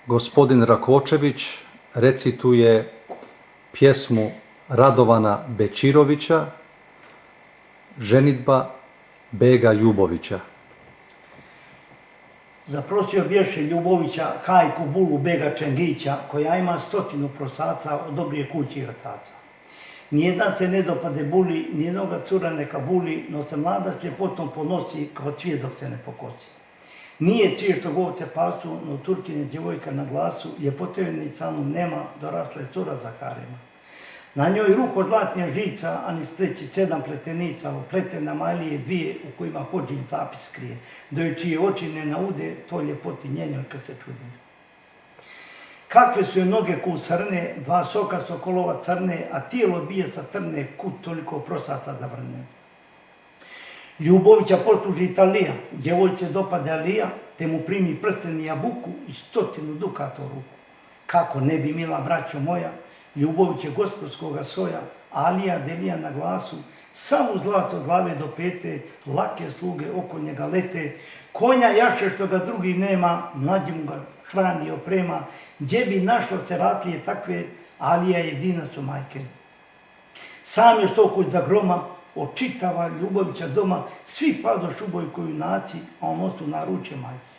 gospodin Rakočević recituje pjesmu Radovana Bečirovića, Ženidba Bega Ljubovića. Zaprosio bješe Ljubovića hajku bulu Bega Čengića, koja ima 100 prosaca od dobrije kući i otaca. Nijedan se ne dopade buli, nijednoga cura neka buli, no se mlada s ljepotom ponosi kao cvijet dok se ne pokosi. Nije cvijet što govce pasu, no Turkine djevojka na glasu, ljepote joj ni sanu nema, dorasla je cura za harema. Na njoj ruho zlatnija žica, a niz pleći 7 pletenica, opletena majlije 2 u kojima hođin zapis krije. Doj čije oči ne naude, to ljepoti njenjoj kad se čudi. Kakve su joj noge ku srne, 2 soka sokolova crne, a tijelo bije sa trne, kud toliko prosaca da vrne. Ljubovića posluži Italija, djevojče dopade Alija, te mu primi prsten i jabuku i 100 dukata u ruku. Kako ne bi mila braćo moja, Ljubović je gospodskoga soja, Alija delija na glasu, samo zlato od glave do pete, lake sluge oko njega lete, konja jaše što ga drugi nema, mlađi mu ga hrani i oprema, gdje bi našla se ratlije takve, Alija je jedinac u majke. Sam je sto kuć za groma, očitava Ljubovića doma, svi padoš u boj koju naci, a on ostu na ruče majci.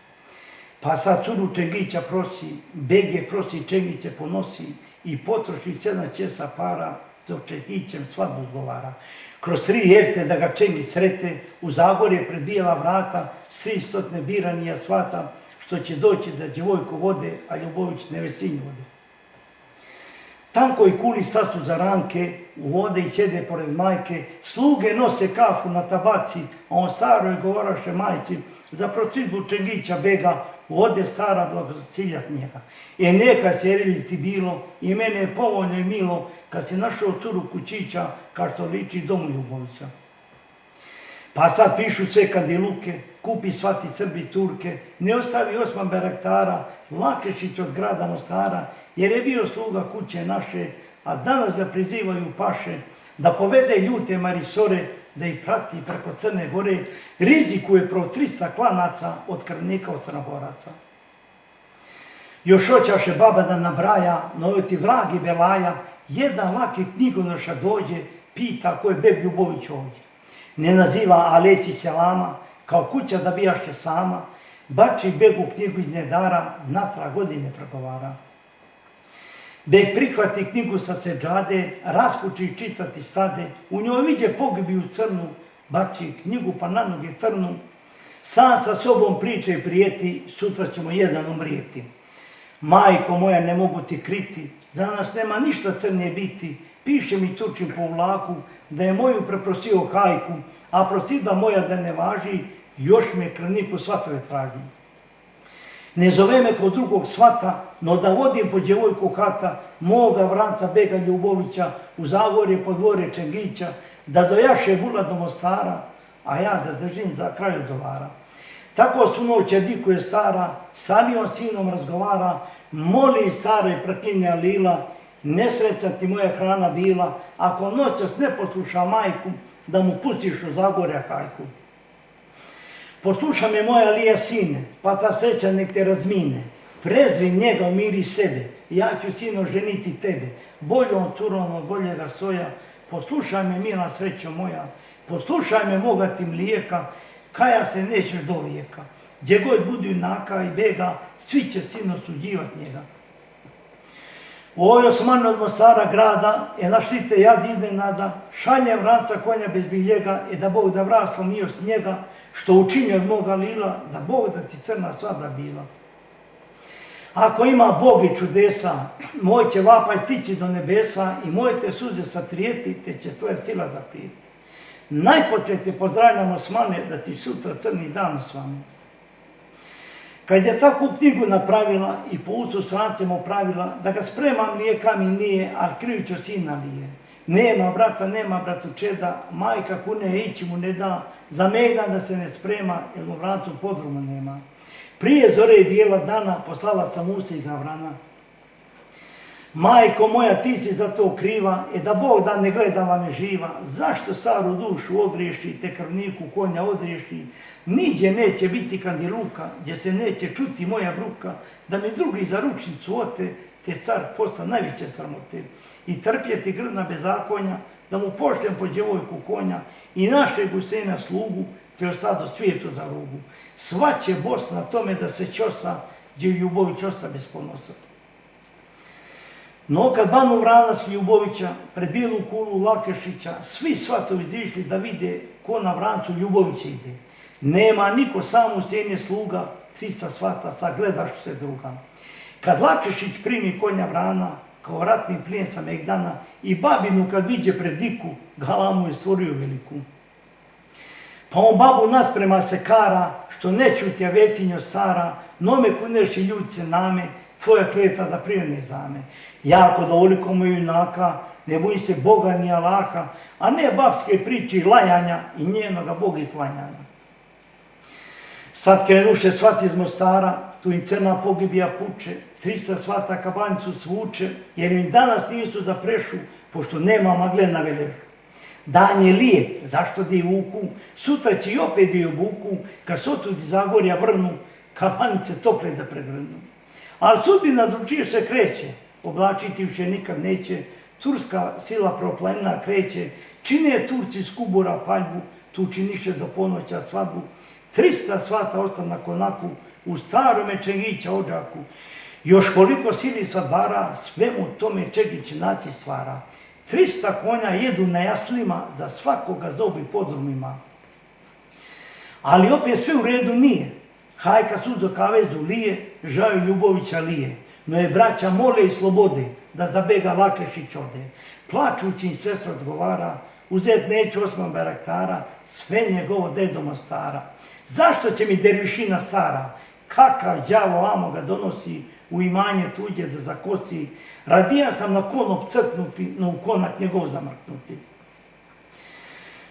Pa sad curu Čengića prosi, Bege prosi Čengiće ponosi i potroši 7 česa para, dok Čengićem svadbu zgovara. Kroz 3 jefte da ga Čengić srete, u Zagorje pred bijela vrata, s 300 biranija svata, što će doći da djevojku vode, a Ljubović ne vesinju vode. Tanko i kuli sastu za ranke, u vode i sjede pored majke, sluge nose kafu na tabaci, a on staroj govoraše majci, za procidbu Čengića Bega, vode stara blagociljat njega. Neka se ti bilo, i mene je povoljno i milo, kad se našao curu kućića, kao što liči domu Ljubovića. Pa sad pišu sve kandiluke, kupi svati Srbi Turke, ne ostavi 8 beraktara, Lakešić od grada Mostara, jer je bio sluga kuće naše, a danas ga prizivaju paše, da povede ljute Marisore, da ih prati preko Crne Gore, rizikuje pro 300 klanaca od krvnika od Crnogoraca. Još oćaše baba da nabraja, no ti vragi Belaja, jedan laki knjigonoša dođe, pita ko je Beg Ljubović ovdje. Ne naziva Aleci Selama, kao kuća da bijaše sama, bači Begu knjigu iz nedara, natrag godine pregovara. Beg prihvati knjigu sa seđade, raspuči čitati stade, u njoj viđe pogibi u crnu, bači knjigu pa na noge trnu, sam sa sobom priče i prijeti, sutra ćemo jedan umrijeti. Majko moja, ne mogu ti kriti, za nas nema ništa crnije biti, piše mi Turčin po vlaku, da je moju preprosio hajku, a prosidba moja da ne važi, još me krvniku svatove traži. Ne zove me kod drugog svata, no da vodim po djevojku hata, moga vranca Bega Ljubovića, u Zagorje po dvore Čengića, da dojaše bula do Mostara, a ja da držim za kraju dolara. Tako su noće dikuje stara, salijom sinom razgovara, moli stara i preklinja lila, nesreća ti moja hrana bila, ako noćas ne posluša majku, da mu pustiš u Zagorja hajku. Posluša me moja Lija sine, pa ta sreća nek te razmine. Prezri njega, umiri sebe, ja ću sino ženiti tebe. Boljom curom od boljega soja, poslušaj me mila srećo moja, poslušaj me moga ti mlijeka, kaja se nećeš do vijeka. Gdje god budu junaka i Bega, svi će sino suđivat njega. U ovoj Osmanu od Mostara grada, našli te jad iznenada, šaljem vranca konja bez biljega, da Bog da vraslo milost njega, što učini od moga lila, da Bog da ti crna svadba bila. Ako ima Bog i čudesa, moj će vapaj stići do nebesa i moje te suze satrijeti, te će tvoja sila zaprijeti. Najpočet te pozdravljam Osmane, da ti sutra crni dan osvane. Kad je takvu knjigu napravila i po ucu strancem opravila, da ga sprema mlijeka mi nije, a krijuću sina lije. Nema brata, nema bratučeda, majka kune ići mu ne da, za megdan da se ne sprema, jer mu vrancu podrumu nema. Prije zore i bijela dana poslala sam usi i gavrana. Majko moja, ti si za to kriva, da Bog da ne gledala me živa, zašto staru dušu ogriješi, te krvniku konja odriješi, niđe neće biti kandiluka, gdje se neće čuti moja bruka, da mi drugi za ručnicu ote, te car posta najveće sramote, i trpjeti grdna bezakonja, da mu poštem po djevojku konja, i našeg Husejna slugu, te ostado svijetu za rugu. Sva će Bosna tome da se čosa, gdje Ljubović osta bez ponosa. No kad Banu Vranac Ljubovića, pred Bijelu kulu Lakešića, svi svatovi zišli da vide ko na Vrancu Ljubovića ide. Nema niko, samo Husejn sluga, 300 svata, sagledaš se druga. Kad Lakešić primi konja Vrana, kao ratni plijen sa Megdana, i babinu kad viđe pred diku, galamu je stvorio veliku. Pa on babu nasprema se kara, što ne čutja vetinjo stara, nome kuneši ljudce name, tvoja kleta da prijene zame. Jako da oliko mu junaka, ne bojim se Boga ni Allaha, a ne babske priče i lajanja i njenoga Boga i klanjanja. Sad krenuše svat iz Mostara, tu im crna pogibija puče, 300 svata kabanicu svuče, jer im danas nisu da prešu, pošto nema magle na veležu. Dan je lijep, zašto da i vuku, sutra će i opet da i obuku, kad s otud iz Zagorja vrnu, kabanice tople da pregrnu. Ali sudbina drugčije se kreće, oblačiti više nikad neće, turska sila proplanina kreće, čine Turci s Kubura paljbu, tu činiše do ponoća svadbu, 300 svata ostane na konaku, u starome Čengića odžaku. Još koliko sili svadbara, svemu tome Čengić naći stvara. 300 konja jedu na jaslima, za svakoga zobi podrumima. Ali opet sve u redu nije. Hajka suzo kavezu lije, žaju Ljubovića lije. No je braća mole i slobode, da za Bega Lakešić ode. Plačući im sestra odgovara, uzet neću 8 baraktara, sve njegovo dedo Mostara. Zašto će mi dervišina stara? Kakav đavo amo ga donosi, u imanje tuđe da zakosi. Radija sam na konop crknuti, no u konak njegov zamrknuti.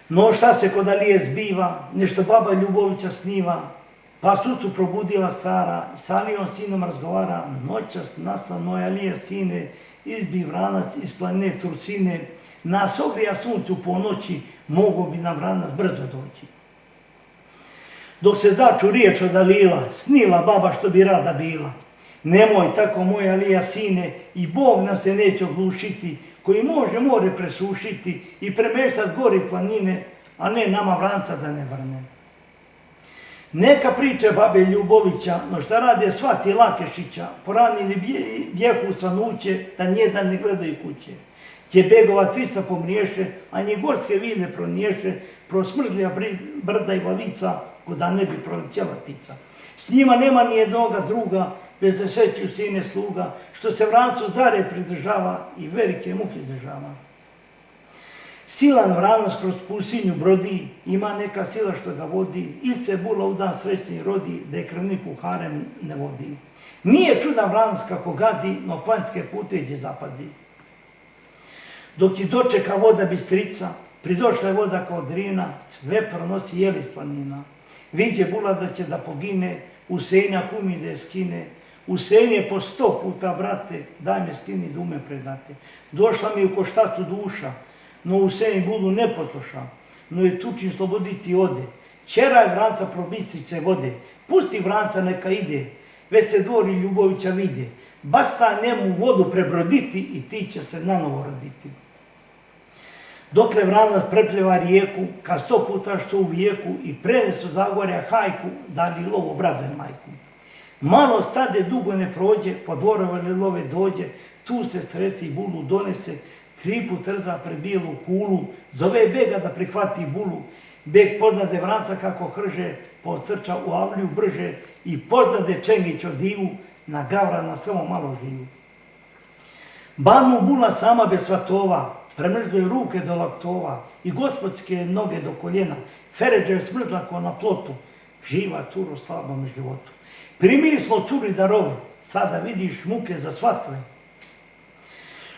No šta se kod Alije zbiva, nešto baba Ljubovića sniva, pa sucu probudila stara, s Alijom sinom razgovara, noćas nasan moj Alije sine, izbi Vranac iz planine Turcine, nas ogrija suncu po noći, mogo bi nam Vranac brzo doći. Dok se začu riječ od Alila, snila baba što bi rada bila. Nemoj tako moj Alija sine, i Bog nam se neće oglušiti, koji može more presušiti i premeštat gori planine, a ne nama Vranca da ne vrne. Neka priče babe Ljubovića, no šta rade svati Lakešića, poranili bjehu svanuće, da njedan ne gledaju kuće. Će Begova 300 pomriješe, a nje gorske vile proniješe, prosmrzlja brda i glavica, kuda ne bi prolećela tica. S njima nema ni jednoga druga, bez da seću sine sluga, što se Vrancu zare pridržava i velike muke izdržava. Silan Vranac kroz pustinju brodi, ima neka sila što ga vodi, ili se bula u dan srećni rodi, da je krvnik u harem ne vodi. Nije čudan Vranac kako gazi, no planske puteđe zapazi. Dok ti dočeka voda bistrica, pridošla je voda kao drina, sve pronosi jeli s planina. Viđe bula da će da pogine, Husejna kumi da je skine, Husejn je po 100 puta, brate, daj me skini da ume predate. Došla mi u koštacu duša, no Husejn bulu ne posluša, no je tučin sloboditi ode. Čeraj Vranca probistrice vode, pusti Vranca neka ide, već se dvori Ljubovića vide. Basta njemu vodu prebroditi i ti će se nanovo roditi. Dokle Vranac prepljeva rijeku, kad 100 puta što u vijeku i prenesu Zagorja hajku, da li lovo obraduje majku. Malo stade dugo ne prođe, po dvorove love dođe, tu se stresi i bulu donese, 3 put trza pred bijelu kulu, zove Bega da prihvati bulu. Beg poznade Vranca kako hrže, potrča u avliju brže i poznade Čengić od divu, na Gavrana samo malo živu. Banu bula sama bez svatova, premrždaju ruke do laktova i gospodske noge do koljena, Feređa je smrzla ko na plotu, živa curo slabome životu. Primili smo curi darove, sada vidiš muke za svatove.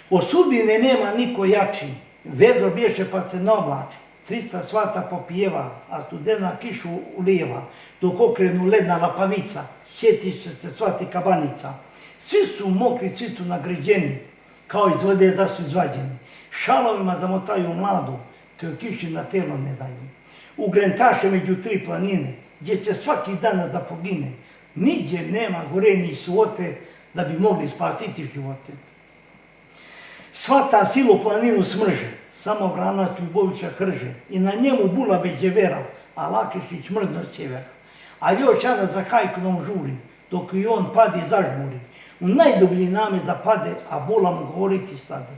O sudbine nema niko jači, vedro bješe pa se ne oblači, 300 svata popijeva, a studena kišu ulijeva, dok okrenu ledna lapavica, sjetiš se svati kabanica. Svi su mokri, svi su nagriđeni, kao iz vode da su izvađeni. Šalovima zamotaju mladu, te joj kiši na telo ne daju. Ugrentaše među 3 planine, gdje će svaki danas da pogine. Niđe nema gore ni svote da bi mogli spasiti živote. Svata silu planinu smrže, samo vranac Ljubovića hrže i na njemu bula već je vera, a Lakešić mrzno od sjevera. A još Ana za Hajkunom žuri, dok i on padi i zažmuri. U najdublji name zapade, a bula mu govoriti stade.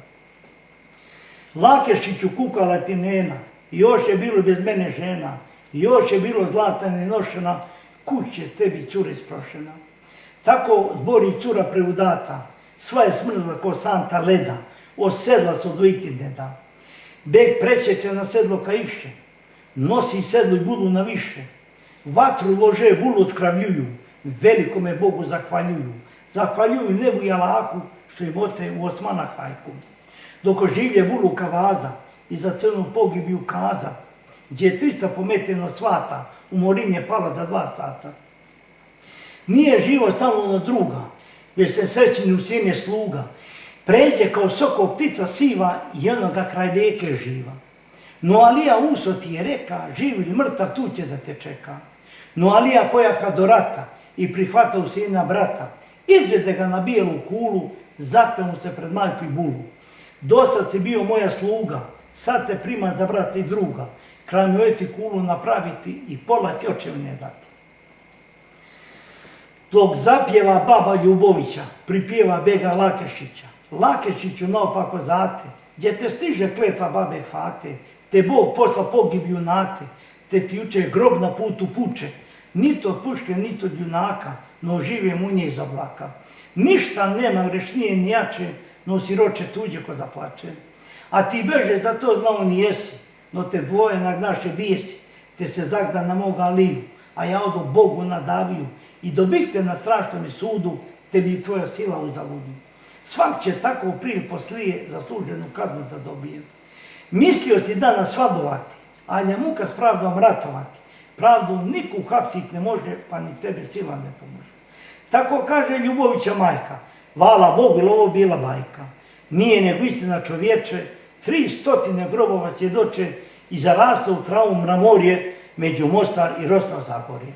Lakešiću kukala ti nena, još je bilo bez mene žena, još je bilo zlata nenošena, kuće tebi cure sprošena. Tako zbori cura preudata, sva je smrzla ko santa leda, od sedla se odvojiti ne da. Beg presjeće na sedlo ka iše, nosi sedlo i bulu na više. Vatru lože, bulu otkravljuju, velikome Bogu zahvaljuju. Zahvaljuju nebu i Allahu što im ote u Osmana hajku. Dok oživlje bulu kavaza i za crnu pogibiju kaza, gdje je 300 pometeno svata, u morin je pala za 2 sata. Nije živo stalo na druga, već se srećni u sjene sluga. Pređe kao soko ptica siva i onoga kraj rijeke živa. No Alija uso ti je reka, živ ili mrtav tu će da te čeka. No Alija pojaha do rata i prihvata u sina brata. Izvede ga na bijelu kulu, zakle mu se pred majku i bulu. Dosad si bio moja sluga, sad te primam za brata i druga. Kraj moj ti kulu napraviti i pola ti očev ne dati. Dok zapjeva baba Ljubovića, pripjeva bega Lakešića. Lakešiću naopako zate, gdje te stiže kletva babe Fate, te Bog posla pogib junate, te ti juče grob na putu puče, niti od puške, niti od junaka, no žive munje iz oblaka. Ništa nema grešnije ni jače, no siroče tuđe ko zaplače. A ti beže za to znao ni jesi, no te dvoje nagnaše bijesi, te se zagda na moga Aliju, a ja odo Bogu nadaviju i dobih te na strašnome sudu, te bi tvoja sila uzaludi. Svak će tako prije poslije zasluženu kaznu da dobije. Mislio si danas svadovati, ali je muka s pravdom ratovati. Pravdu niko uhapsit ne može, pa ni tebe sila ne pomože. Tako kaže Ljubovića majka, hvala Bogu, ili ovo bila bajka. Nije nego istina čovječe, 300 grobova svjedoče i zaraslo u travu mramorje među Mostar i Rosno Zagorje.